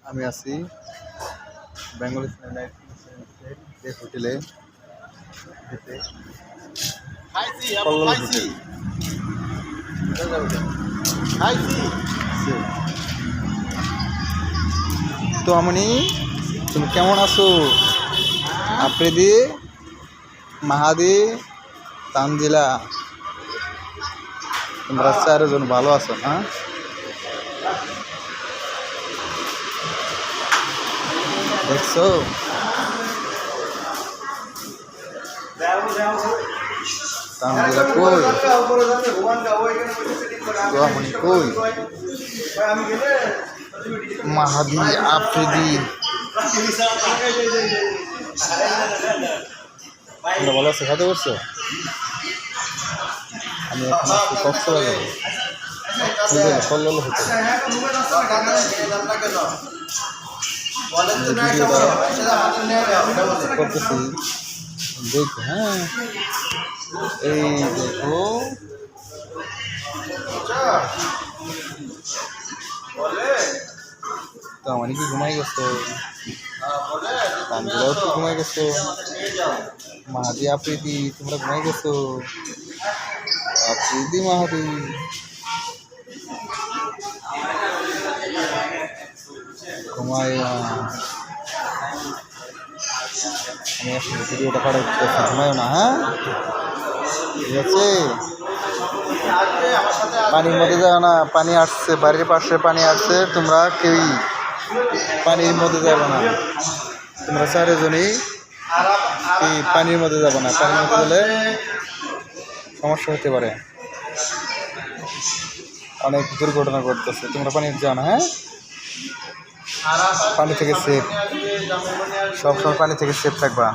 আমি আছি বেঙ্গল যে হোটেলে তো আমনি তুমি কেমন আছো? আফ্রিদি, মাহাদি, তানজিলা, তোমরা চারজন ভালো আছো না? দেখছো তানজিলা কই, আমনি কই, মাহাদি, আফ্রিদি, তোমরা ভালো আছো? খাতে করছো? আমি এখন আছি কক্সবাজারে, কল্লোল হোটেল। করতেছি দেখো, হ্যাঁ এই দেখো তো আমার কি ঘুমাই গেছো? তানজিলাও তো ঘুমাই গেছো, মাহাদি, আফ্রিদি তোমরা ঘুমাই গেছো? আফ্রিদি, মাহাদি ঘুমাই না। আমি আসলে ভিডিওটা পাঠাই দিতেছি, ঘুমাইও না, হ্যাঁ ঠিক আছে? পানির মধ্যে যাও না, পানি আসছে, বাড়ির পাশে পানি আসছে, তোমরা কেউই পানির মধ্যে যাবে না। তোমরা চারজনই কি পানির মধ্যে যাবে না, পানির মধ্যে গেলে সমস্যা হতে পারে, অনেক দুর্ঘটনা ঘটতেছে। তোমরা পানি যাও না, হ্যাঁ পানি থেকে সেফ, সবসময় পানি থেকে সেফ থাকবা।